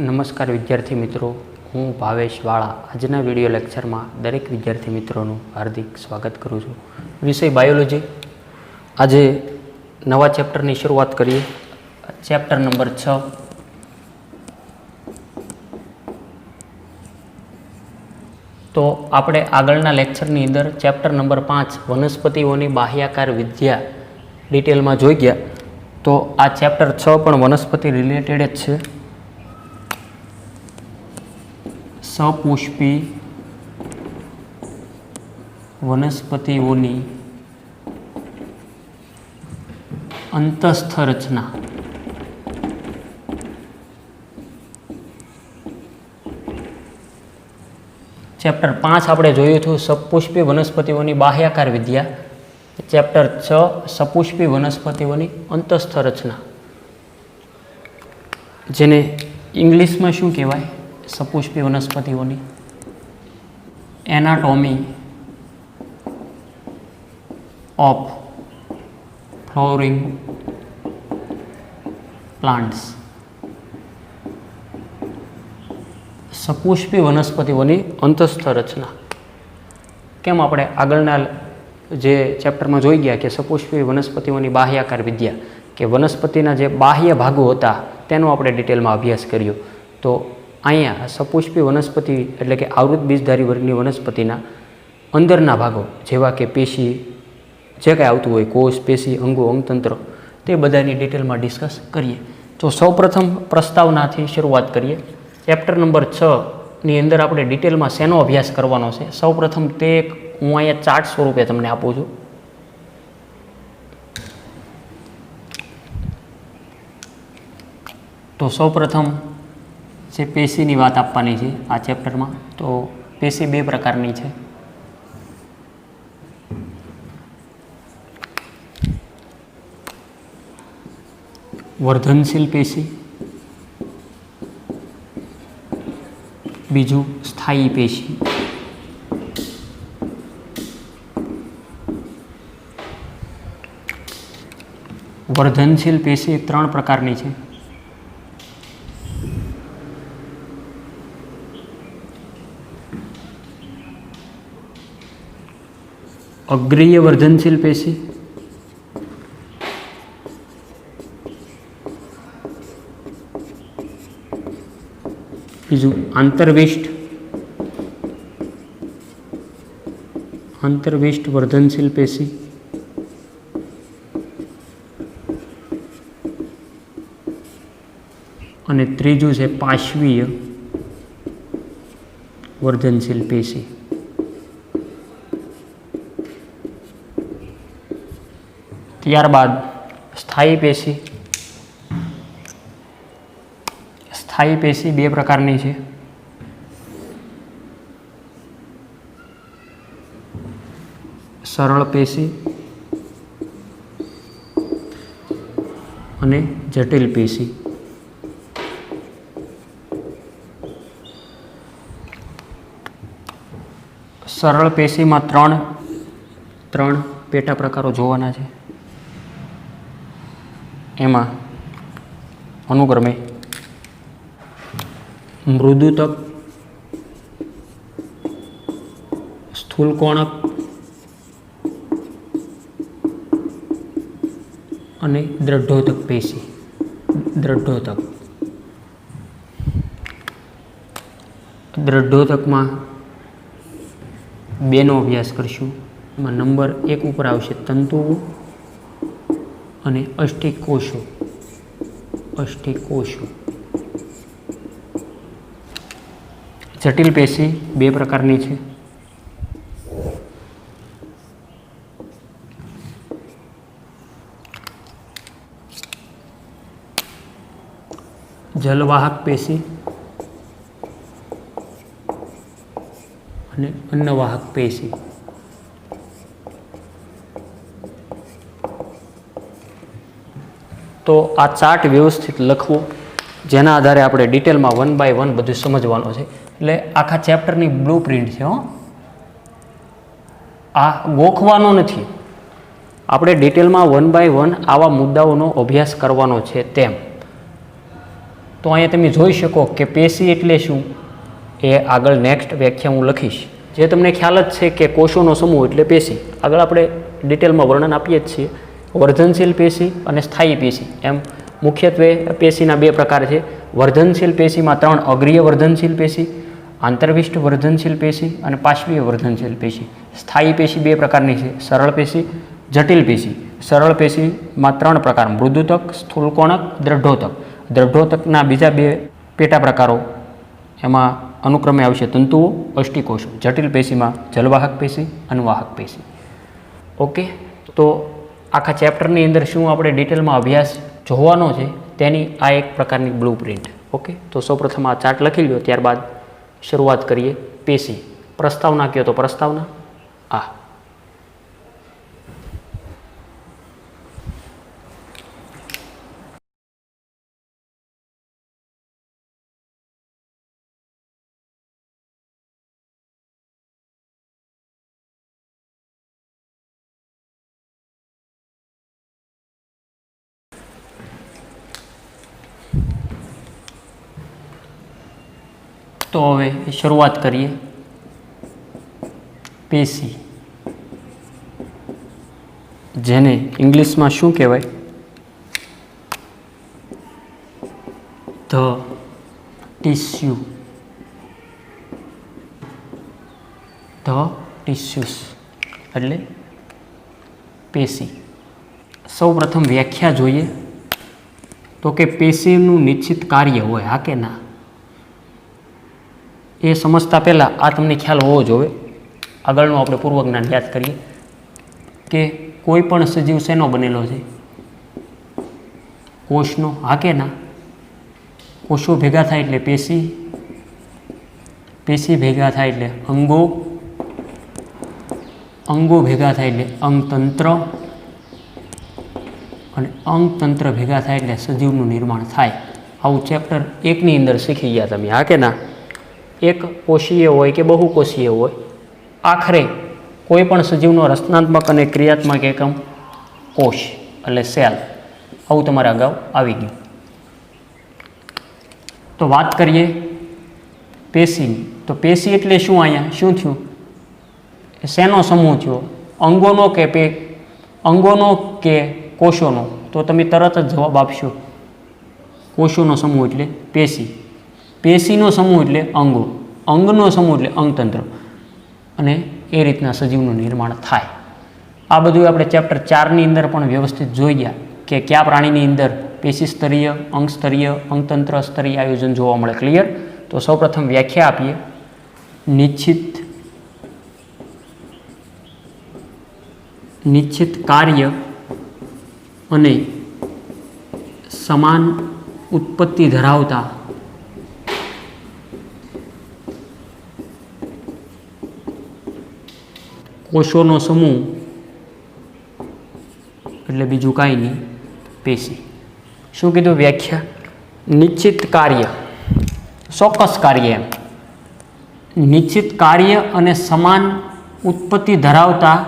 નમસ્કાર વિદ્યાર્થી મિત્રો, હું ભાવેશ વાળા આજના વિડીયો લેક્ચરમાં દરેક વિદ્યાર્થી મિત્રોનું હાર્દિક સ્વાગત કરું છું. વિષય બાયોલોજી. આજે નવા ચેપ્ટરની શરૂઆત કરીએ. Chapter number 6. તો આપણે આગળના લેક્ચરની અંદર ચેપ્ટર નંબર 5 વનસ્પતિઓની બાહ્યાકાર વિદ્યા ડિટેલમાં જોઈ ગયા. તો આ ચેપ્ટર 6 પણ વનસ્પતિ રિલેટેડ જ છે. સપુષ્પી વનસ્પતિઓની અંતસ્થ રચના. ચેપ્ટર 5 આપણે જોયું હતું સપુષ્પી વનસ્પતિઓની બાહ્યાકાર વિદ્યા. ચેપ્ટર 6 સપુષ્પી વનસ્પતિઓની અંતસ્થ રચના, જેને ઇંગ્લિશમાં શું કહેવાય? સપુષ્પી વનસ્પતિઓની એનાટોમી ઓફ ફ્લોરિંગ પ્લાન્ટ્સ. સપુષ્પી વનસ્પતિઓની અંતસ્થ રચના. કેમ આપણે આગળના જે ચેપ્ટરમાં જોઈ ગયા કે સપુષ્પી વનસ્પતિઓની બાહ્યાકાર વિદ્યા, કે વનસ્પતિના જે બાહ્ય ભાગો હતા તેનો આપણે ડિટેલમાં અભ્યાસ કર્યો. તો અહીંયા સપુષ્પી વનસ્પતિ એટલે કે આવૃત બીજધારી વર્ગની વનસ્પતિના અંદરના ભાગો જેવા કે પેશી, જે કાંઈ આવતું હોય, કોષ, પેશી, અંગો, અંગતંત્ર, તે બધાની ડિટેલમાં ડિસ્કસ કરીએ. તો સૌપ્રથમ પ્રસ્તાવનાથી શરૂઆત કરીએ. ચેપ્ટર નંબર 6ની અંદર આપણે ડિટેલમાં શેનો અભ્યાસ કરવાનો છે? સૌપ્રથમ તે હું અહીંયા ચાર્ટ સ્વરૂપે તમને આપું છું. તો સૌપ્રથમ જે પેશીની વાત આપવાની છે આ ચેપ્ટરમાં. તો પેશી બે પ્રકારની છે. વર્ધનશીલ પેશી, બીજું સ્થાયી પેશી. વર્ધનશીલ પેશી 3 પ્રકારની છે. અગ્રીય વર્ધનશીલ પેશી, બીજું આંતરવિષ્ટ વર્ધનશીલ પેશી, અને ત્રીજું છે પાર્શ્વીય વર્ધનશીલ પેશી. ત્યારબાદ સ્થાયી પેશી. સ્થાયી પેશી 2 પ્રકારની છે. સરળ પેશી અને જટિલ પેશી. સરળ પેશીમાં ત્રણ પેટા પ્રકારો જોવાના છે. એમાં અનુક્રમે મૃદુતક, સ્થૂલકોણક અને દ્રઢોતક પેશી. દ્રઢોતકમાં 2નો અભ્યાસ કરશું. એમાં નંબર 1 ઉપર આવશે તંતુઓ અને અષ્ટિકોષો. જટિલ પેશી 2 પ્રકારની છે. જલવાહક પેશી અને અન્નવાહક પેશી. તો આ ચાર્ટ વ્યવસ્થિત લખવો, જેના આધારે આપણે ડિટેલમાં 1 by 1 બધું સમજવાનો છે. એટલે આખા ચેપ્ટરની બ્લુ પ્રિન્ટ છે. આ ગોખવાનો નથી. આપણે ડિટેલમાં 1 by 1 આવા મુદ્દાઓનો અભ્યાસ કરવાનો છે. તેમ તો અહીંયા તમે જોઈ શકો કે પેશી એટલે શું, એ આગળ નેક્સ્ટ વ્યાખ્યા હું લખીશ. જે તમને ખ્યાલ જ છે કે કોષોનો સમૂહ એટલે પેશી. આગળ આપણે ડિટેલમાં વર્ણન આપીએ જ છીએ. વર્ધનશીલ પેશી અને સ્થાયી પેશી એમ મુખ્યત્વે પેશીના બે પ્રકાર છે. વર્ધનશીલ પેશીમાં 3 અગ્રીય વર્ધનશીલ પેશી, આંતરવિષ્ટ વર્ધનશીલ પેશી અને પાર્શ્વીય વર્ધનશીલ પેશી. સ્થાયી પેશી બે પ્રકારની છે, સરળ પેશી, જટિલ પેશી. સરળ પેશીમાં 3 પ્રકાર, મૃદુતક, સ્થૂલકોણક, દ્રઢોતક. દ્રઢોતકના બીજા 2 પેટા પ્રકારો એમાં અનુક્રમે આવશે તંતુઓ, અષ્ટિકોષો. જટિલ પેશીમાં જલવાહક પેશી, અનુવાહક પેશી. ઓકે, તો આખા ચેપ્ટરની અંદર શું આપણે ડિટેલમાં અભ્યાસ જોવાનો છે તેની આ એક પ્રકારની બ્લુ પ્રિન્ટ. ઓકે, તો સૌપ્રથમ આ ચાર્ટ લખી લો, ત્યારબાદ શરૂઆત કરીએ પેશી. પ્રસ્તાવના કહો તો પ્રસ્તાવના આ. તો હવે શરૂઆત કરીએ પેશી, જેને ઇંગ્લિશમાં શું કહેવાય? The tissue. ધ ટિશ્યુસ એટલે પેશી. સૌ પ્રથમ વ્યાખ્યા જોઈએ તો કે પેશીનું નિશ્ચિત કાર્ય હોય, હા કે ના, એ સમજતા પહેલાં આ તમને ખ્યાલ હોવો જોઈએ. આગળનું આપણે પૂર્વજ્ઞાન યાદ કરીએ કે કોઈ પણ સજીવ શેનો બનેલો છે? કોષનો, હા કે ના. કોષો ભેગા થાય એટલે પેશી, પેશી ભેગા થાય એટલે અંગો, અંગો ભેગા થાય એટલે અંગતંત્ર, અને અંગતંત્ર ભેગા થાય એટલે સજીવનું નિર્માણ થાય. આવું ચેપ્ટર 1ની અંદર શીખી ગયા તમે, હા કે ના. એક કોષીય હોય કે બહુકોષીય હોય, આખરે કોઈ પણ સજીવનો રચનાત્મક અને ક્રિયાત્મક એકમ કોષ એટલે સેલ. આવું તમારે અગાઉ આવી ગયું. તો વાત કરીએ પેશીની. તો પેશી એટલે શું? અહીંયા શું થયું? શેનો સમૂહ થયો? અંગોનો કે અંગોનો કે કોષોનો? તો તમે તરત જ જવાબ આપશો કોષોનો સમૂહ એટલે પેશી, પેશીનો સમૂહ એટલે અંગો, અંગનો સમૂહ એટલે અંગતંત્ર, અને એ રીતના સજીવનું નિર્માણ થાય. આ બધું આપણે ચેપ્ટર 4ની અંદર પણ વ્યવસ્થિત જોઈ ગયા કે કયા પ્રાણીની અંદર પેશી સ્તરીય, અંગ સ્તરીય, અંગતંત્ર સ્તરીય આયોજન જોવા મળે. ક્લિયર? તો સૌપ્રથમ વ્યાખ્યા આપીએ. નિશ્ચિત કાર્ય અને સમાન ઉત્પત્તિ ધરાવતા કોષોનો સમૂહ એટલે બીજું કાંઈ નહીં, પેશી. શું કીધું વ્યાખ્યા? નિશ્ચિત કાર્ય, ચોક્કસ કાર્ય. એમ નિશ્ચિત કાર્ય અને સમાન ઉત્પત્તિ ધરાવતા,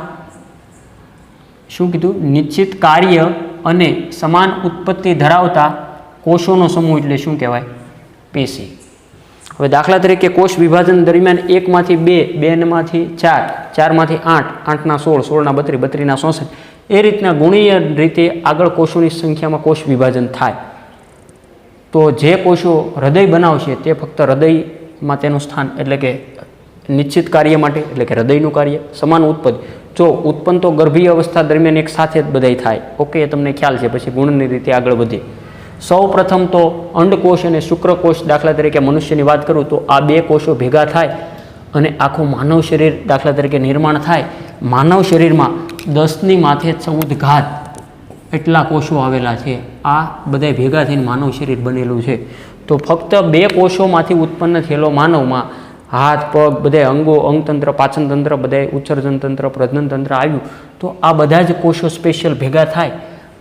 શું કીધું? નિશ્ચિત કાર્ય અને સમાન ઉત્પત્તિ ધરાવતા કોષોનો સમૂહ એટલે શું કહેવાય? પેશી. હવે દાખલા તરીકે કોષ વિભાજન દરમિયાન 1માંથી 2, 2માંથી 4, 4માંથી 8, 8ના 16, 16ના 32, 32ના 64, એ રીતના ગુણીય રીતે આગળ કોષોની સંખ્યામાં કોષ વિભાજન થાય. તો જે કોષો હૃદય બનાવશે તે ફક્ત હૃદયમાં તેનું સ્થાન, એટલે કે નિશ્ચિત કાર્ય માટે, એટલે કે હૃદયનું કાર્ય. સમાન ઉત્પત્તિ, જો ઉત્પન્ન તો ગર્ભીય અવસ્થા દરમિયાન એક સાથે જ બધાય થાય. ઓકે, એ તમને ખ્યાલ છે. પછી ગુણની રીતે આગળ વધે. સૌ પ્રથમ તો અંડકોષ અને શુક્રકોષ, દાખલા તરીકે મનુષ્યની વાત કરું તો આ 2 કોષો ભેગા થાય અને આખું માનવ શરીર દાખલા તરીકે નિર્માણ થાય. માનવ શરીરમાં 10ની માથે 14 ઘાત એટલા કોષો આવેલા છે. આ બધા ભેગા થઈને માનવ શરીર બનેલું છે. તો ફક્ત 2 કોષોમાંથી ઉત્પન્ન થયેલો માનવમાં હાથ, પગ, બધા અંગો, અંગતંત્ર, પાચનતંત્ર, બધા ઉત્સર્જન તંત્ર, પ્રજનન તંત્ર આવ્યું. તો આ બધા જ કોષો સ્પેશિયલ ભેગા થાય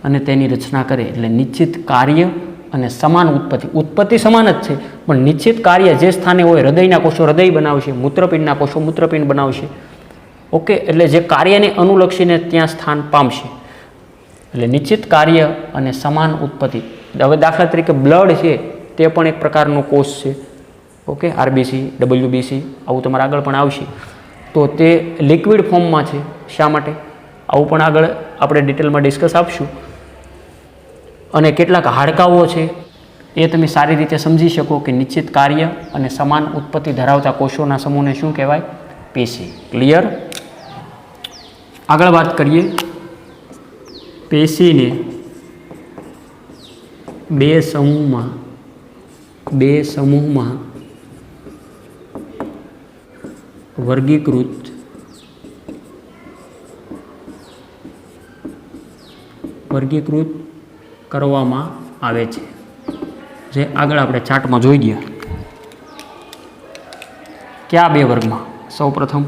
અને તેની રચના કરે. એટલે નિશ્ચિત કાર્ય અને સમાન ઉત્પત્તિ. ઉત્પત્તિ સમાન જ છે, પણ નિશ્ચિત કાર્ય જે સ્થાને હોય, હૃદયના કોષો હૃદય બનાવશે, મૂત્રપિંડના કોષો મૂત્રપિંડ બનાવશે. ઓકે, એટલે જે કાર્યને અનુલક્ષીને ત્યાં સ્થાન પામશે. એટલે નિશ્ચિત કાર્ય અને સમાન ઉત્પત્તિ. હવે દાખલા તરીકે બ્લડ છે તે પણ એક પ્રકારનો કોષ છે. ઓકે, આરબીસી, ડબલ્યુબીસી આવું તમારે આગળ પણ આવશે. તો તે લિક્વિડ ફોર્મમાં છે. શા માટે? આવું પણ આગળ આપણે ડિટેલમાં ડિસ્કસ આપશું. અને કેટલાક હાડકાઓ છે એ તમે સારી રીતે સમજી શકો કે નિશ્ચિત કાર્ય અને સમાન ઉત્પત્તિ ધરાવતા કોષોના સમૂહને શું કહેવાય? પેશી. ક્લિયર? આગળ વાત કરીએ. પેશીને બે સમૂહમાં વર્ગીકૃત કરવામાં આવે છે, જે આગળ આપણે ચાર્ટમાં જોઈ ગયા. કયા બે વર્ગમાં? સૌપ્રથમ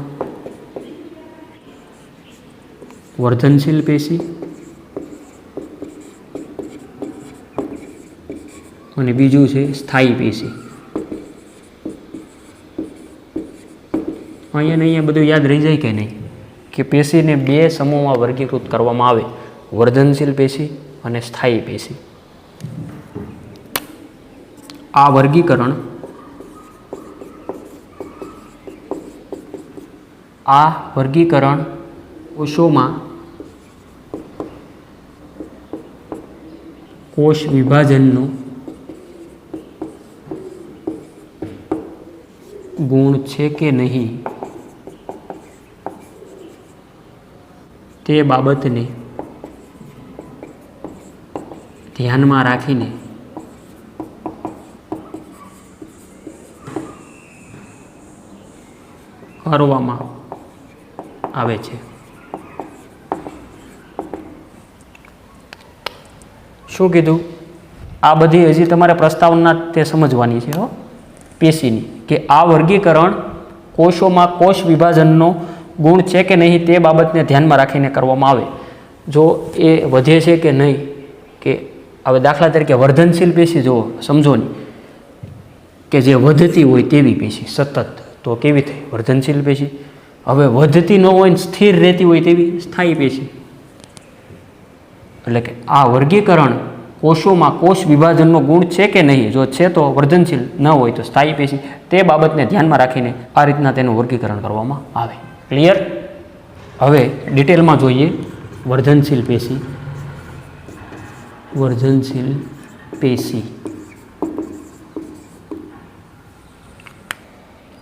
વર્ધનશીલ પેશી અને બીજું છે સ્થાયી પેશી. અહીંયા બધું યાદ રહી જાય કે નહીં? કે પેશીને બે સમૂહમાં વર્ગીકૃત કરવામાં આવે, વર્ધનશીલ પેશી અને સ્થાયી પેશી. આ વર્ગીકરણ કોષોમાં કોષ વિભાજનનો ગુણ છે કે નહીં તે બાબતને ધ્યાનમાં રાખીને કરવામાં આવે છે. શું કીધું? આ બધી હજી તમારે પ્રસ્તાવના તે સમજવાની છે પેશીની, કે આ વર્ગીકરણ કોષોમાં કોષ વિભાજનનો ગુણ છે કે નહીં તે બાબતને ધ્યાનમાં રાખીને કરવામાં આવે. જો એ વધે છે કે નહીં, કે હવે દાખલા તરીકે વર્ધનશીલ પેશી જુઓ, સમજો નહીં કે જે વધતી હોય તેવી પેશી સતત, તો કેવી થઈ? વર્ધનશીલ પેશી. હવે વધતી ન હોય ને સ્થિર રહેતી હોય તેવી સ્થાયી પેશી. એટલે કે આ વર્ગીકરણ કોષોમાં કોષ વિભાજનનો ગુણ છે કે નહીં, જો છે તો વર્ધનશીલ, ન હોય તો સ્થાયી પેશી. તે બાબતને ધ્યાનમાં રાખીને આ રીતના તેનું વર્ગીકરણ કરવામાં આવે. ક્લિયર? હવે ડિટેલમાં જોઈએ વર્ધનશીલ પેશી.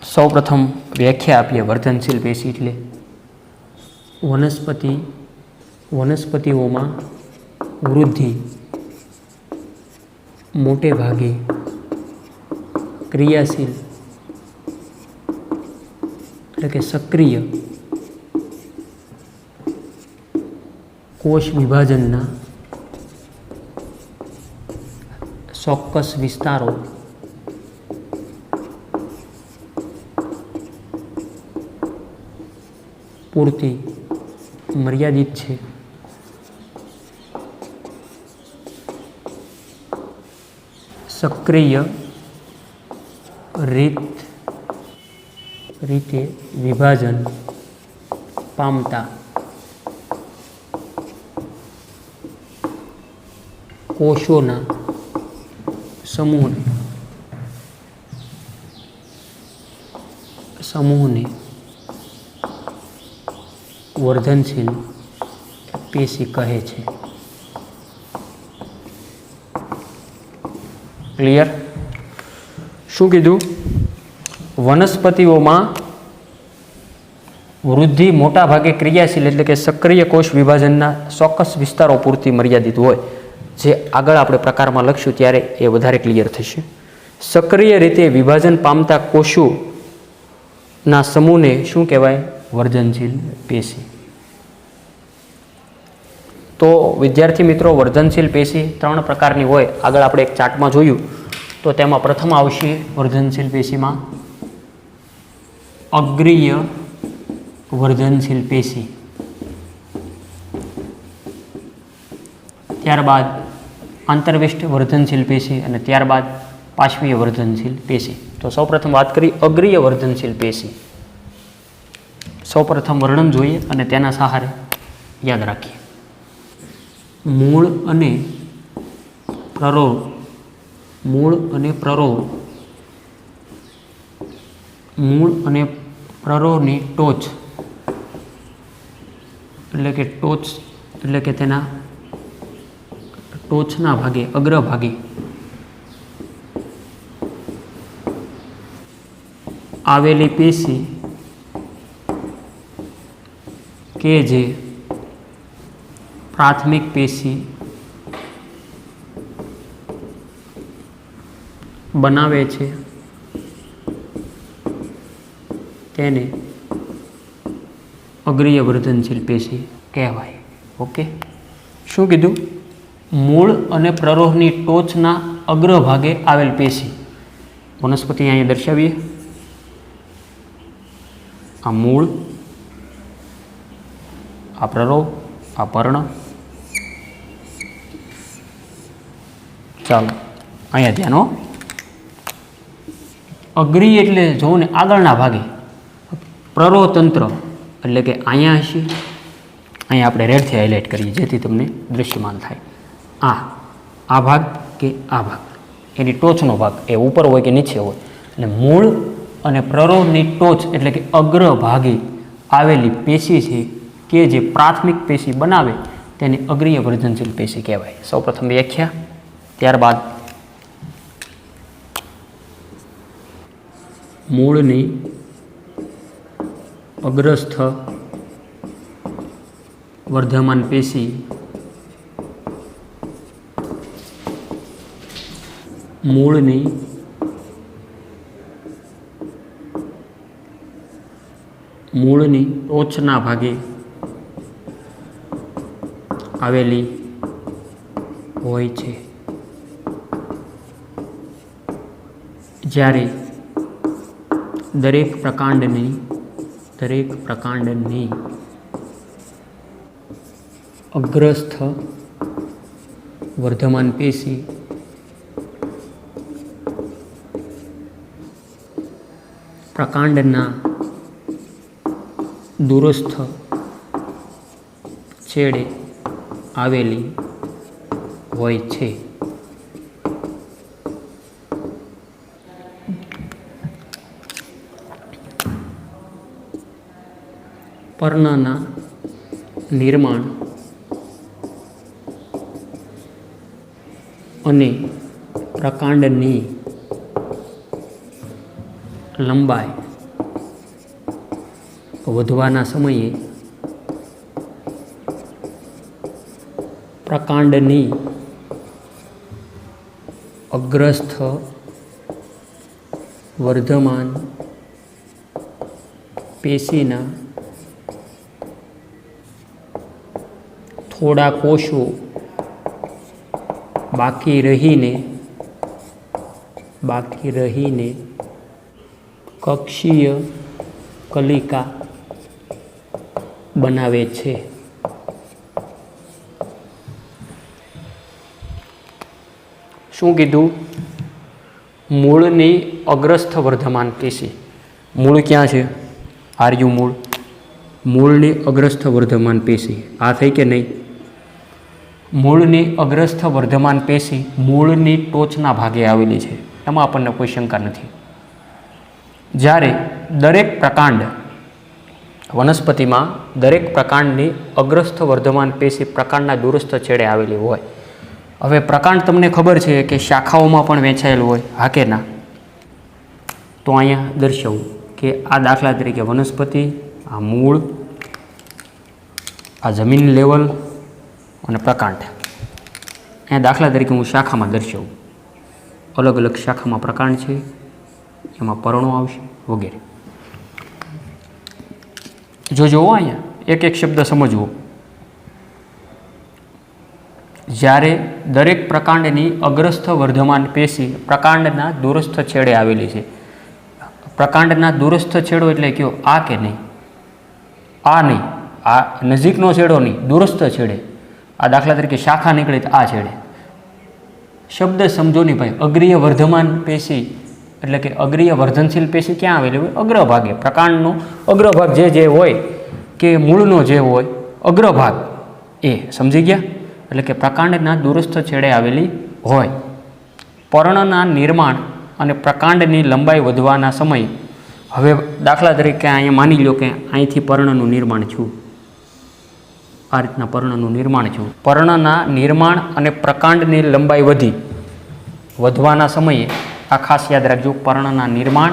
સૌપ્રથમ વ્યાખ્યા આપીએ. વર્ધનશીલ પેશી એટલે વનસ્પતિઓમાં વૃદ્ધિ મોટે ભાગે ક્રિયાશીલ એટલે કે સક્રિય કોષ વિભાજનના ચોક્કસ વિસ્તારો પૂરતી મર્યાદિત છે. સક્રિય રીતે વિભાજન પામતા કોષોના સમૂહને વર્ધનશીલ પેશી કહે છે. ક્લિયર? શું કીધું? વનસ્પતિઓમાં વૃદ્ધિ મોટા ભાગે ક્રિયાશીલ એટલે કે સક્રિય કોષ વિભાજનના ચોક્કસ વિસ્તારો પૂરતી મર્યાદિત હોય. જે આગળ આપણે પ્રકારમાં લખશું ત્યારે એ વધારે ક્લિયર થશે. સક્રિય રીતે વિભાજન પામતા કોષોના સમૂહને શું કહેવાય? વર્ધનશીલ પેશી. તો વિદ્યાર્થી મિત્રો, વર્ધનશીલ પેશી 3 પ્રકારની હોય. આગળ આપણે એક ચાર્ટમાં જોયું તો તેમાં પ્રથમ આવશે વર્ધનશીલ પેશીમાં અગ્રીય વર્ધનશીલ પેશી, ત્યારબાદ આંતરવિષ્ટ વર્ધનશીલ પેશી અને ત્યારબાદ પાર્શ્વીય વર્ધનશીલ પેશી. તો સૌપ્રથમ વાત કરી અગ્રીય વર્ધનશીલ પેશી. સૌપ્રથમ વર્ણન જોઈએ અને તેના સહારે યાદ રાખીએ. મૂળ અને મૂળ અને પ્રરોહની ટોચ એટલે કે તેના ટોચના ભાગે, અગ્રભાગે આવેલી પેશી કે જે પ્રાથમિક પેશી બનાવે છે તેને અગ્રીય વર્ધનશીલ પેશી કહેવાય. ઓકે, શું કીધું? મૂળ અને પ્રરોહની ટોચના અગ્રભાગે આવેલ પેશી. વનસ્પતિ અહીંયા દર્શાવીએ. આ મૂળ, આ પ્રરોહ, આ પર્ણ. ચાલો અહીંયા ધ્યાન હો. અગ્રીય એટલે જોવો ને આગળના ભાગે. પ્રરોહ તંત્ર એટલે કે અહીંયા હશે. અહીંયા આપણે રેડથી હાઇલાઇટ કરીએ જેથી તમને દૃશ્યમાન થાય. આ ભાગ કે આ ભાગ, એની ટોચનો ભાગ એ ઉપર હોય કે નીચે હોય. એટલે મૂળ અને પ્રરોહની ટોચ એટલે કે અગ્રભાગે આવેલી પેશી છે કે જે પ્રાથમિક પેશી બનાવે તેને અગ્રીય વર્ધનશીલ પેશી કહેવાય. સૌપ્રથમ વ્યાખ્યા, ત્યારબાદ મૂળની અગ્રસ્થ વર્ધમાન પેશી મૂળની ટોચના ભાગે આવેલી હોય છે. જ્યારે દરેક પ્રકાંડની અગ્રસ્થ વર્ધમાન પેશી પ્રકાંડના દૂરસ્થ છેડે આવેલી હોય છે. પર્ણના નિર્માણ અને પ્રકાંડની લંબાઈ વધવાના સમયે પ્રકાંડની અગ્રસ્થ વર્ધમાન પેશીના થોડા કોષો બાકી રહીને કક્ષીય કલિકા બનાવે છે. શું કીધું? મૂળની અગ્રસ્થ વર્ધમાન પેશી. મૂળ ક્યાં છે? આર્યુ મૂળ. મૂળની અગ્રસ્થ વર્ધમાન પેશી આ થઈ કે નહીં? મૂળની અગ્રસ્થ વર્ધમાન પેશી મૂળની ટોચના ભાગે આવેલી છે, એમાં આપણને કોઈ શંકા નથી. જ્યારે દરેક પ્રકાંડ, વનસ્પતિમાં દરેક પ્રકાંડની અગ્રસ્થ વર્ધમાન પેશી પ્રકાંડના દૂરસ્થ છેડે આવેલી હોય. હવે પ્રકાંડ તમને ખબર છે કે શાખાઓમાં પણ વહેંચાયેલું હોય, હા કે ના? તો અહીંયા દર્શાવું કે આ દાખલા તરીકે વનસ્પતિ, આ મૂળ, આ જમીન લેવલ અને પ્રકાંડ. અહીંયા દાખલા તરીકે હું શાખામાં દર્શાવું. અલગ અલગ શાખામાં પ્રકાંડ છે, એમાં પર્ણો આવશે વગેરે. જોવો અહીંયા એક એક શબ્દ સમજવો. જ્યારે દરેક પ્રકાંડની અગ્રસ્થ વર્ધમાન પેશી પ્રકાંડના દૂરસ્થ છેડે આવેલી છે. પ્રકાંડના દૂરસ્થ છેડો એટલે કયો? આ કે નહીં? આ નહીં, આ નજીકનો છેડો નહીં, દૂરસ્થ છેડે. આ દાખલા તરીકે શાખા નીકળે તો આ છેડે. શબ્દ સમજો નહીં ભાઈ. અગ્રીય વર્ધમાન પેશી એટલે કે અગ્રીય વર્ધનશીલ પેશી ક્યાં આવેલી હોય? અગ્રભાગે. પ્રકાંડનો અગ્રભાગ જે હોય કે મૂળનો જે હોય અગ્રભાગ, એ સમજી ગયા? એટલે કે પ્રકાંડના દૂરસ્થ છેડે આવેલી હોય. पर्णना निर्माण अने प्रकांडनी लंबाई वधवाना समये हवे दाखला तरीके अहींया मानी लो कि अहींथी पर्णनुं निर्माण थयुं। आ रीतना पर्णनुं निर्माण थयुं। पर्णना निर्माण अने प्रकांडनी लंबाई वधवाना समये आ खास याद राखजो। पर्णना निर्माण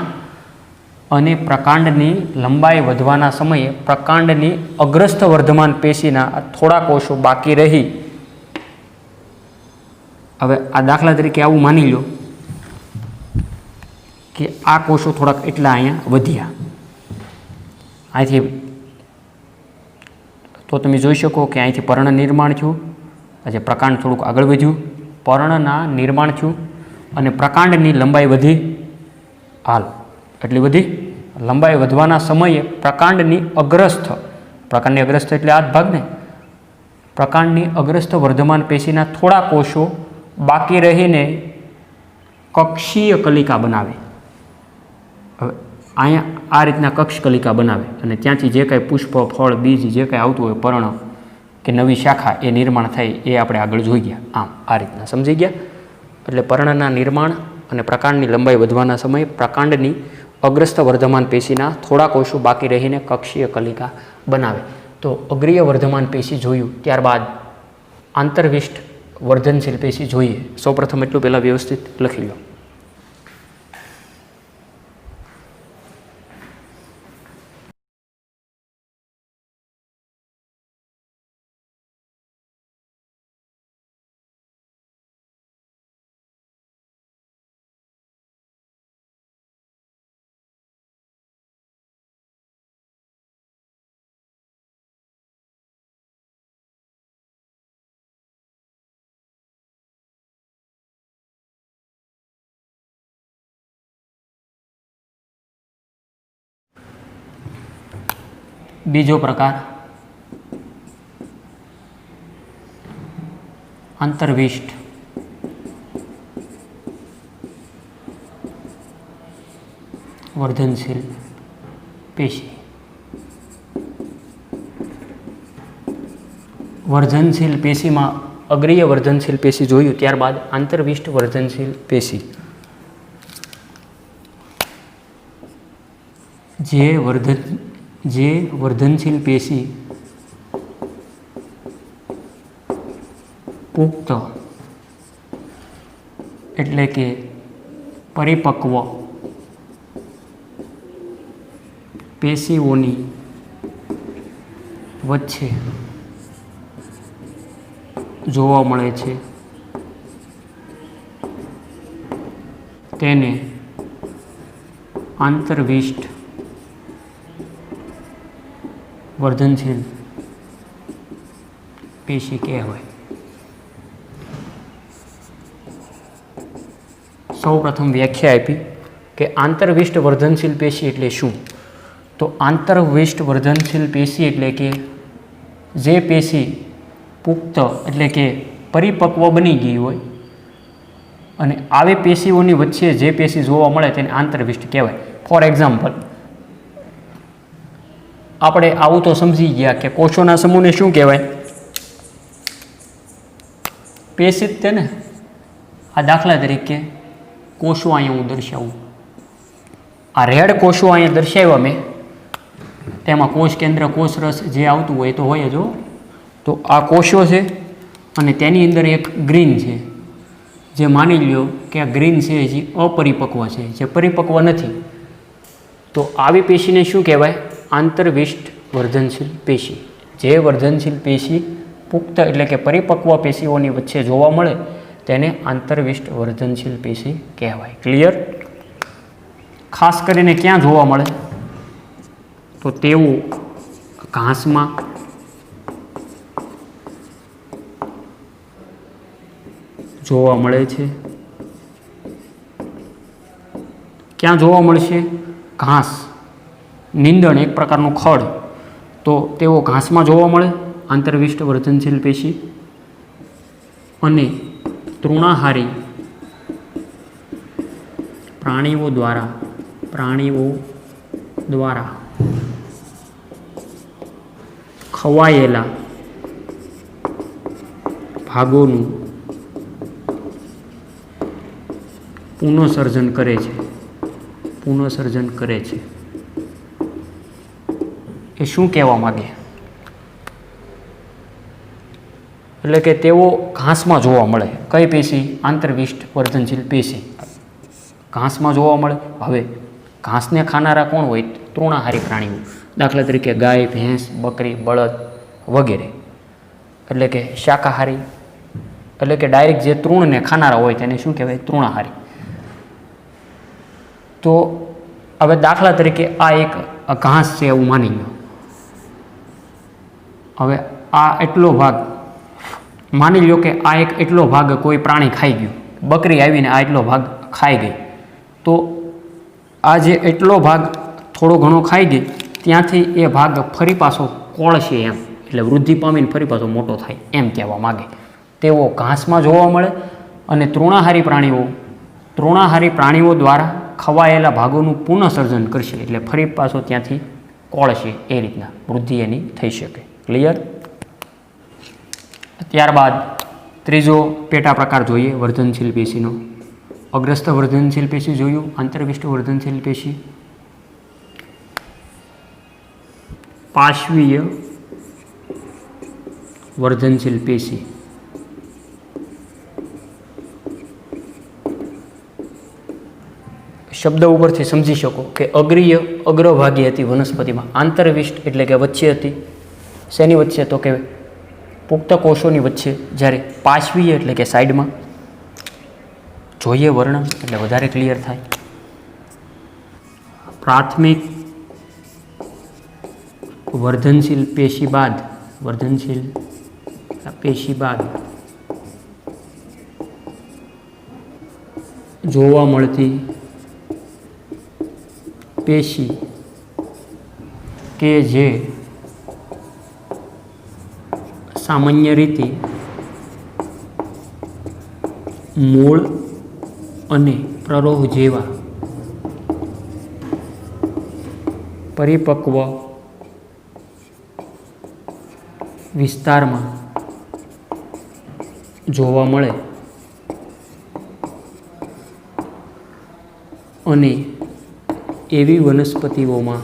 अने प्रकांडनी लंबाई वधवाना समये प्रकांडनी अग्रस्थ वर्धमान पेशीना थोड़ा कोषो बाकी रही। हवे आ दाखला तरीके आवुं मानी लो कि आ कोषो थोड़ाक एटला अहींया वध्या। અહીંથી तो તમે જોઈ શકો કે અહીંથી પર્ણ નિર્માણ થયું, પછી પ્રકાંડ થોડુંક આગળ વધ્યું, પર્ણના નિર્માણ થયું અને પ્રકાંડની લંબાઈ વધી। હાલ એટલી બધી લંબાઈ વધવાના સમયે પ્રકાંડની અગ્રસ્થ, પ્રકાંડની અગ્રસ્થ એટલે આ જ ભાગ ને, પ્રકાંડની અગ્રસ્થ વર્ધમાન પેશીના થોડા કોષો બાકી રહીને કક્ષીય કલિકા બનાવે। હવે અહીંયા આ રીતના કક્ષ કલિકા બનાવે અને ત્યાંથી જે કાંઈ પુષ્પ, ફળ, બીજ જે કાંઈ આવતું હોય, પર્ણ કે નવી શાખા એ નિર્માણ થાય એ આપણે આગળ જોઈ ગયા। આમ આ રીતના સમજી ગયા। એટલે પર્ણના નિર્માણ અને પ્રકાંડની લંબાઈ વધવાના સમયે પ્રકાંડની અગ્રસ્થ વર્ધમાન પેશીના થોડા કોષો બાકી રહીને કક્ષીય કલિકા બનાવે। તો અગ્રીય વર્ધમાન પેશી જોયું, ત્યારબાદ આંતરવિષ્ટ વર્ધનશીલ પેશી જોઈએ। સૌપ્રથમ એટલું પહેલાં વ્યવસ્થિત લખી લો। बीजो प्रकार अंतर्विष्ट वर्धनशील पेशी। वर्धनशील पेशी में अग्रीय वर्धनशील पेशी जोयुं, त्यारबाद आंतरविष्ट वर्धनशील पेशी। जे वर्धनशील पेशी पुख्त एटले के परिपक्व पेशीओनी वच्चे जोवा मळे छे तेने आंतरविष्ट वर्धनशील पेशी कहेवाय। सौ प्रथम व्याख्या आपी कि आंतरविष्ट वर्धनशील पेशी एटले शुं। तो आंतरविष्ट वर्धनशील पेशी एटले के जे पेशी पुख्त एटले के परिपक्व बनी गई होय अने आवी पेशीओनी वच्चे जे पेशी जोवा मळे तेने आंतरविष्ट कहेवाय। फॉर एक्जाम्पल આપણે આવું તો સમજી ગયા કે કોષોના સમૂહને શું કહેવાય? પેશી જ તેને। આ દાખલા તરીકે કોષો અહીંયા હું દર્શાવું, આ રેડ કોષો અહીંયા દર્શાવ્યા મેં, તેમાં કોષ કેન્દ્ર, કોષ રસ જે આવતું હોય તો હોય જ। તો આ કોષો છે અને તેની અંદર એક ગ્રીન છે, જે માની લ્યો કે આ ગ્રીન છે જે અપરિપક્વ છે, જે પરિપક્વ નથી। તો આવી પેશીને શું કહેવાય? आंतरविष्ट वर्धनशील पेशी। जे वर्धनशील पेशी पुख्त एटले के परिपक्व पेशीओनी वच्चे जोवा मळे तेने आंतरविष्ट वर्धनशील पेशी कहेवाय। क्लियर? खास करीने क्यां जोवा मळे? तो तेवुं घासमां, जोवा मळे छे। क्यां जोवा मळशे? घास, નીંદણ એક પ્રકારનું ખડ, તો તેઓ ઘાસમાં જોવા મળે આંતરવિષ્ટ વર્ધનશીલ પેશી। અને તૃણાહારી પ્રાણીઓ દ્વારા ખવાયેલા ભાગોનું પુનઃસર્જન કરે છે, પુનઃસર્જન કરે છે, એ શું કહેવા માગે? એટલે કે તેઓ ઘાસમાં જોવા મળે. કઈ પેશી? આંતરવિષ્ટ વર્ધનશીલ પેશી ઘાસમાં જોવા મળે. હવે ઘાસને ખાનારા કોણ હોય? તૃણાહારી પ્રાણીઓ, દાખલા તરીકે ગાય, ભેંસ, બકરી, બળદ વગેરે. એટલે કે શાકાહારી, એટલે કે ડાયરેક્ટ જે તૃણને ખાનારા હોય તેને શું કહેવાય? તૃણાહારી. તો હવે દાખલા તરીકે આ એક ઘાસ છે એવું માની લો. હવે આ એટલો ભાગ માની લો કે આ એક એટલો ભાગ કોઈ પ્રાણી ખાઈ ગયું, બકરી આવીને આ એટલો ભાગ ખાઈ ગઈ. તો આ જે એટલો ભાગ થોડો ઘણો ખાઈ ગઈ ત્યાંથી એ ભાગ ફરી પાછો કોળશે એમ, એટલે વૃદ્ધિ પામીને ફરી પાછો મોટો થાય એમ કહેવા માગે. તેઓ ઘાસમાં જોવા મળે અને તૃણાહારી પ્રાણીઓ દ્વારા ખવાયેલા ભાગોનું પુનઃસર્જન કરશે, એટલે ફરી પાછો ત્યાંથી કોળશે. એ રીતના વૃદ્ધિ એની થઈ શકે. ક્લિયર? ત્યારબાદ ત્રીજો પેટા પ્રકાર જોઈએ વર્ધનશીલ પેશીનો. અગ્રસ્થ વર્ધનશીલ પેશી જોયું, આંતરવિષ્ટ વર્ધનશીલ પેશી, પાર્શ્વીય વર્ધનશીલ પેશી. શબ્દ ઉપરથી સમજી શકો કે અગ્રીય અગ્રભાગી હતી વનસ્પતિમાં, આંતરવિષ્ટ એટલે કે વચ્ચે હતી. શેની વચ્ચે? તો કે પુખ્ત કોષોની વચ્ચે. જ્યારે પાર્શ્વીય એટલે કે સાઈડમાં. જોઈએ વર્ણન એટલે વધારે ક્લિયર થાય. પ્રાથમિક વર્ધનશીલ પેશી બાદ જોવા મળતી પેશી કે જે સામાન્ય રીતે મૂળ અને પ્રરોહ જેવા પરિપક્વ વિસ્તારમાં જોવા મળે અને એવી વનસ્પતિઓમાં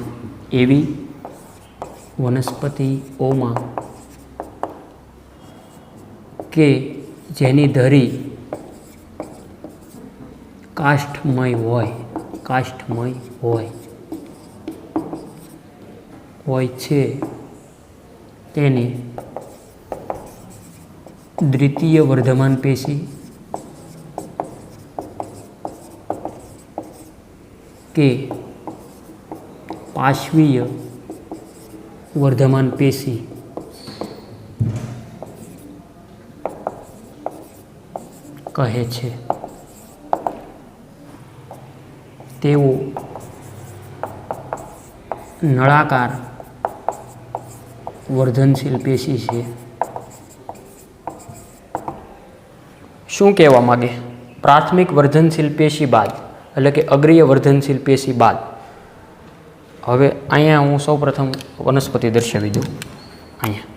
કે જેની ધરી કાષ્ઠમય હોય છે તેને દ્વિતીય વર્ધમાન પેશી કે પાર્શ્વીય વર્ધમાન પેશી કહે છે. તેઓ નળાકાર વર્ધનશીલ પેશી છે. શું કહેવા માગે? પ્રાથમિક વર્ધનશીલ પેશી બાદ એટલે કે અગ્રીય વર્ધનશીલ પેશી બાદ. હવે અહીંયા હું સૌપ્રથમ વનસ્પતિ દર્શાવી દઉં. અહીંયા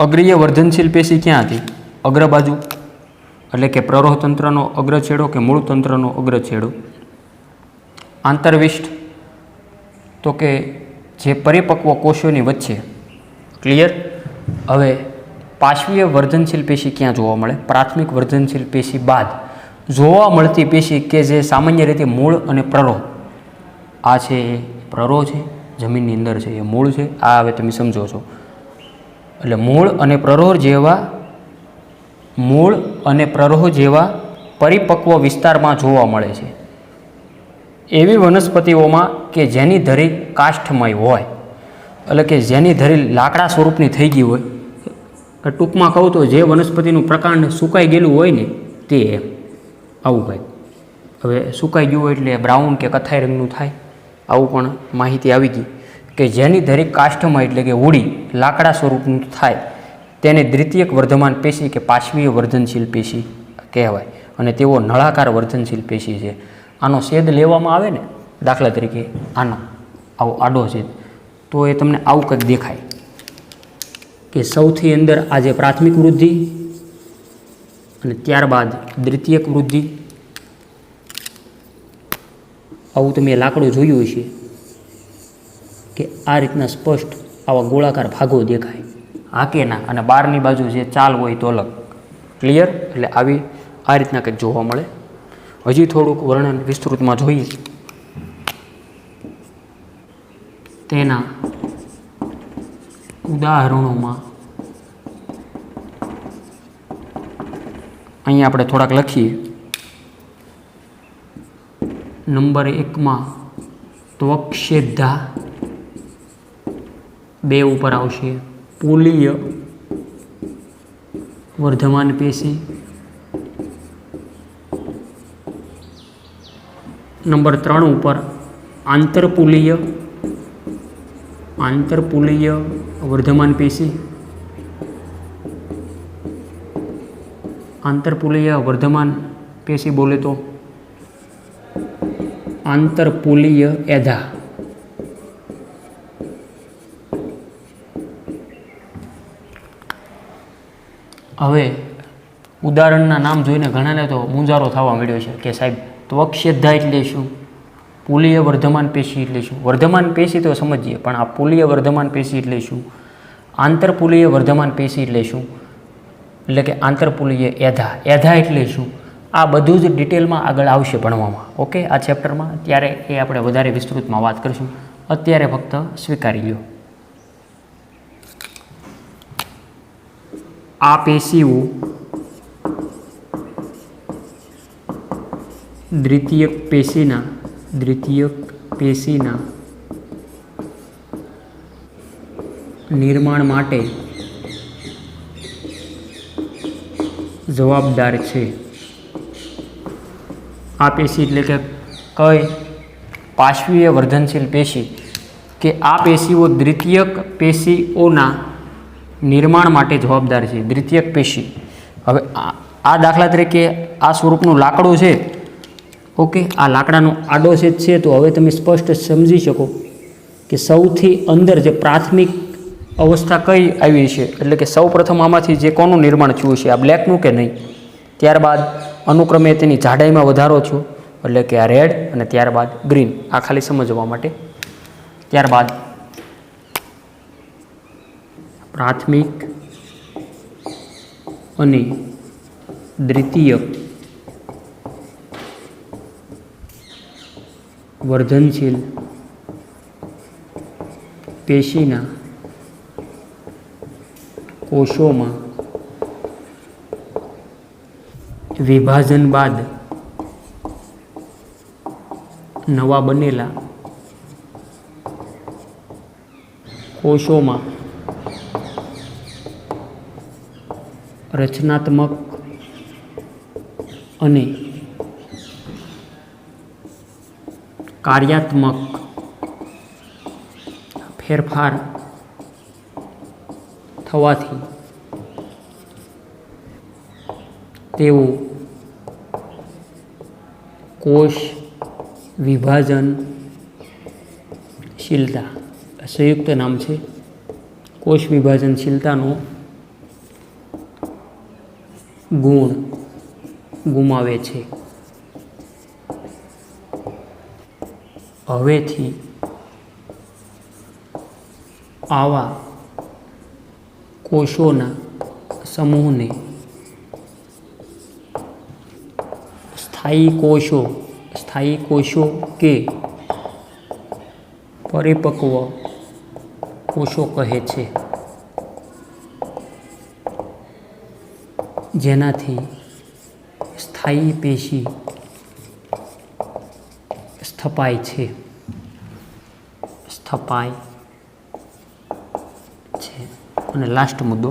અગ્રીય વર્ધનશીલ પેશી ક્યાં હતી? અગ્ર બાજુ, એટલે કે પ્રરોહ તંત્રનો અગ્રછેડો કે મૂળ તંત્રનો અગ્રછેડો. આંતરવિષ્ટ તો કે જે પરિપક્વ કોષોની વચ્ચે. ક્લિયર? હવે પાર્શ્વીય વર્ધનશીલ પેશી ક્યાં જોવા મળે? પ્રાથમિક વર્ધનશીલ પેશી બાદ જોવા મળતી પેશી કે જે સામાન્ય રીતે મૂળ અને પ્રરોહ. આ છે એ પ્રરોહ છે, જમીનની અંદર છે એ મૂળ છે. આ હવે તમે સમજો છો. એટલે મૂળ અને પ્રરોહ જેવા પરિપક્વ વિસ્તારમાં જોવા મળે છે એવી વનસ્પતિઓમાં કે જેની ધરી કાષ્ઠમય હોય, એટલે કે જેની ધરી લાકડા સ્વરૂપની થઈ ગઈ હોય. ટૂંકમાં કહું તો જે વનસ્પતિનું પ્રકાંડ સુકાઈ ગયેલું હોય ને તે એમ આવું ભાઈ. હવે સુકાઈ ગયું હોય એટલે બ્રાઉન કે કથ્થાઈ રંગનું થાય, આવું પણ માહિતી આવી ગઈ. કે જેની ધરી કાષ્ઠમય એટલે કે ઉડી લાકડા સ્વરૂપનું થાય તેને દ્વિતીયક વર્ધમાન પેશી કે પાર્શ્વીય વર્ધનશીલ પેશી કહેવાય. અને તેઓ નળાકાર વર્ધનશીલ પેશી છે. આનો છેદ લેવામાં આવે ને દાખલા તરીકે આનો આવો આડો છે તો એ તમને આવું કંઈક દેખાય કે સૌથી અંદર આ જે પ્રાથમિક વૃદ્ધિ અને ત્યારબાદ દ્વિતીયક વૃદ્ધિ, આવું તમે લાકડું જોયું હશે કે આ રીતના સ્પષ્ટ આવા ગોળાકાર ભાગો દેખાય, હા કે ના? અને બહારની બાજુ જે ચાલ હોય તો અલગ. ક્લિયર? એટલે આવી આ રીતના કંઈક જોવા મળે. હજી થોડુંક વર્ણન વિસ્તૃતમાં જોઈએ. તેના ઉદાહરણોમાં અહીંયા આપણે થોડાક લખીએ. નંબર 1 ત્વક્ષેધા 2 ઉપર આવશે પુલીય વર્ધમાન પેશી. નંબર 3 ઉપર આંતરપુલીય વર્ધમાન પેશી. આંતરપુલીય વર્ધમાન પેશી બોલે તો આંતરપુલીય એધા. હવે ઉદાહરણના નામ જોઈને ઘણાને તો મૂંઝારો થવા મળ્યો છે કે સાહેબ ત્વક્ષેધા એટલે શું, પુલીય વર્ધમાન પેશી એટલે શું? વર્ધમાન પેશી તો સમજીએ, પણ આ પુલીય વર્ધમાન પેશી એટલે શું, આંતરપુલીય વર્ધમાન પેશી એટલે શું, એટલે કે આંતરપુલીય એધા એટલે શું, આ બધું જ ડિટેલમાં આગળ આવશે ભણવામાં. ઓકે, આ ચેપ્ટરમાં. ત્યારે એ આપણે વધારે વિસ્તૃતમાં વાત કરીશું. અત્યારે ફક્ત સ્વીકારી લો. આ પેશીઓ દ્વિતીયક પેશીના નિર્માણ માટે જવાબદાર છે. આ પેશી એટલે કે કઈ પાર્શ્વીય વર્ધનશીલ પેશી, કે આ પેશીઓ દ્વિતીયક પેશીઓના નિર્માણ માટે જવાબદાર છે. દ્વિતીયક પેશી. હવે આ દાખલા તરીકે આ સ્વરૂપનું લાકડું છે. ઓકે, આ લાકડાનો આડો છેદ છે. તો હવે તમે સ્પષ્ટ સમજી શકો કે સૌથી અંદર જે પ્રાથમિક અવસ્થા કઈ આવી છે, એટલે કે સૌ પ્રથમ આમાંથી જે કોનું નિર્માણ થયું છે, આ બ્લેકનું કે નહીં. ત્યારબાદ અનુક્રમે તેની જાડાઈમાં વધારો થયો, એટલે કે આ રેડ, અને ત્યારબાદ ગ્રીન. આ ખાલી સમજવા માટે. ત્યારબાદ પ્રાથમિક અને દ્વિતીયક વર્ધનશીલ પેશીના કોષોમાં વિભાજન બાદ નવા બનેલા કોષોમાં રચનાત્મક અને કાર્યાત્મક ફેરફાર થવાથી તેઓ કોષ વિભાજનશીલતા, સંયુક્ત નામ છે, કોષ વિભાજનશીલતાનો ગુણ ગુમાવે છે. હવેથી આવા કોષોના સમૂહને સ્થાયી કોષો કે પરિપક્વ કોષો કહે છે, જેનાથી સ્થાયી પેશી સ્થપાય છે. અને લાસ્ટ મુદ્દો,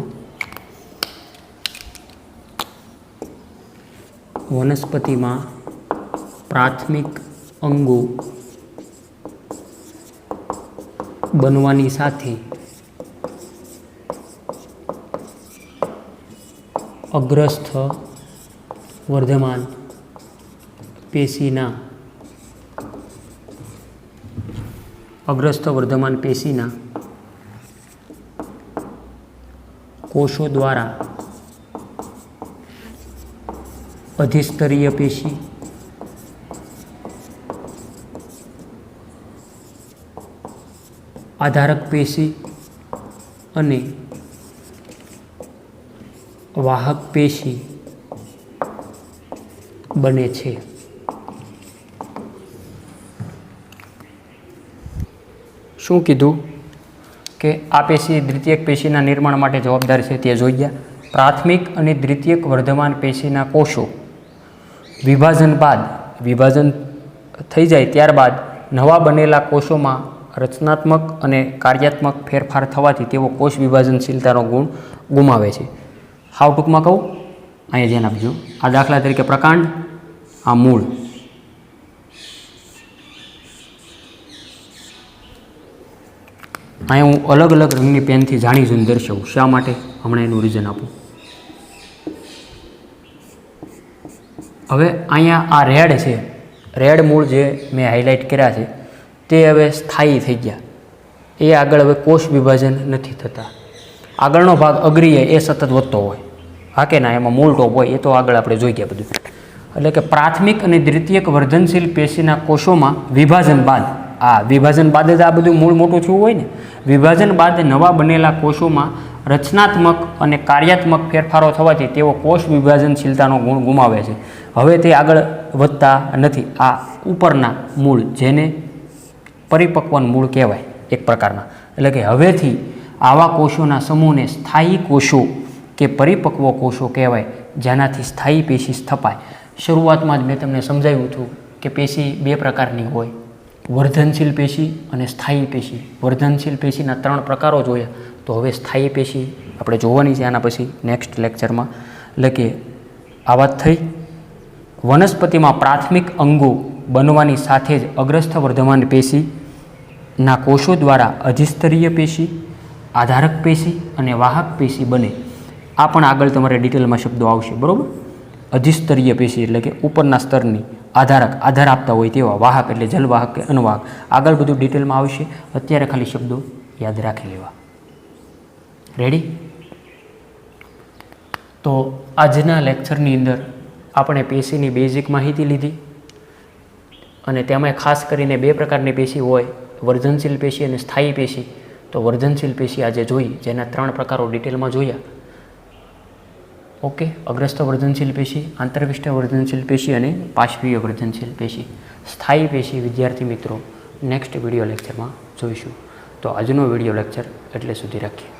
વનસ્પતિમાં પ્રાથમિક અંગો બનવાની સાથે અગ્રસ્થ વર્ધમાન પેશીના અગ્રસ્થ વર્ધમાન પેશીના કોષો દ્વારા અધિસ્તરીય પેશી, આધારક પેશી અને વાહક પેશી બને છે. શું કીધું કે આ પેશી દ્વિતીયક પેશીના નિર્માણ માટે જવાબદાર છે તે જોઈ ગયા. પ્રાથમિક અને દ્વિતીયક વર્ધમાન પેશીના કોષો વિભાજન બાદ વિભાજન થઈ જાય ત્યારબાદ નવા બનેલા કોષોમાં રચનાત્મક અને કાર્યાત્મક ફેરફાર થવાથી તેઓ કોષ વિભાજનશીલતાનો ગુણ ગુમાવે છે. હાવ ટૂંકમાં કહું, અહીંયા ધ્યાન આપજો. આ દાખલા તરીકે પ્રકાંડ, આ મૂળ. અહીંયા હું અલગ અલગ રંગની પેનથી જાણી જોઈને દર્શાવું. શા માટે? હમણાં એનું રીઝન આપું. હવે અહીંયા આ રેડ છે, રેડ મૂળ જે મેં હાઇલાઇટ કર્યા છે તે હવે સ્થાયી થઈ ગયા. એ આગળ હવે કોષ વિભાજન નથી થતા. આગળનો ભાગ અગ્રીય એ સતત વધતો હોય, હા કે ના, એમાં મૂળ ટોપ હોય, એ તો આગળ આપણે જોઈ ગયા બધું. એટલે કે પ્રાથમિક અને દ્વિતીયક વર્ધનશીલ પેશીના કોષોમાં વિભાજન બાદ, આ વિભાજન બાદ જ આ બધું મૂળ મોટું થયું હોય ને, વિભાજન બાદ નવા બનેલા કોષોમાં રચનાત્મક અને કાર્યાત્મક ફેરફારો થવાથી તેઓ કોષ વિભાજનશીલતાનો ગુણ ગુમાવે છે. હવે તે આગળ વધતા નથી. આ ઉપરના મૂળ, જેને પરિપક્વન મૂળ કહેવાય એક પ્રકારના, એટલે કે હવેથી આવા કોષોના સમૂહને સ્થાયી કોષો કે પરિપક્વ કોષો કહેવાય, જેનાથી સ્થાયી પેશી સ્થપાય. શરૂઆતમાં જ મેં તમને સમજાવ્યું હતું કે પેશી બે પ્રકારની હોય, વર્ધનશીલ પેશી અને સ્થાયી પેશી. વર્ધનશીલ પેશીના 3 પ્રકારો જોયા, તો હવે સ્થાયી પેશી આપણે જોવાની છે આના પછી નેક્સ્ટ લેક્ચરમાં. એટલે કે આ વાત થઈ. વનસ્પતિમાં પ્રાથમિક અંગો બનવાની સાથે જ અગ્રસ્થ વર્ધમાન પેશીના કોષો દ્વારા અધિસ્તરીય પેશી, આધારક પેશી અને વાહક પેશી બને. આ પણ આગળ તમારે ડિટેલમાં શબ્દો આવશે, બરાબર. અધિસ્તરીય પેશી એટલે કે ઉપરના સ્તરની, આધારક આધાર આપતા હોય તેવા, વાહક એટલે જલવાહક કે અનવાહક. આગળ બધું ડિટેલમાં આવશે. અત્યારે ખાલી શબ્દો યાદ રાખી લેવા. રેડી? તો આજના લેક્ચરની અંદર આપણે પેશીની બેઝિક માહિતી લીધી અને તેમાં ખાસ કરીને 2 પ્રકારની પેશી હોય, વર્ધનશીલ પેશી અને સ્થાયી પેશી. તો વર્ધનશીલ પેશી આજે જોઈ, જેના 3 પ્રકારો ડિટેલમાં જોયા. ઓકે, અગ્રસ્થ વર્ધનશીલ પેશી, આંતરવિષ્ટ વર્ધનશીલ પેશી અને પાર્શ્વીય વર્ધનશીલ પેશી. સ્થાયી પેશી વિદ્યાર્થી મિત્રો નેક્સ્ટ વિડીયો લેક્ચરમાં જોઈશું. તો આજનો વિડીયો લેક્ચર એટલે સુધી રાખીએ.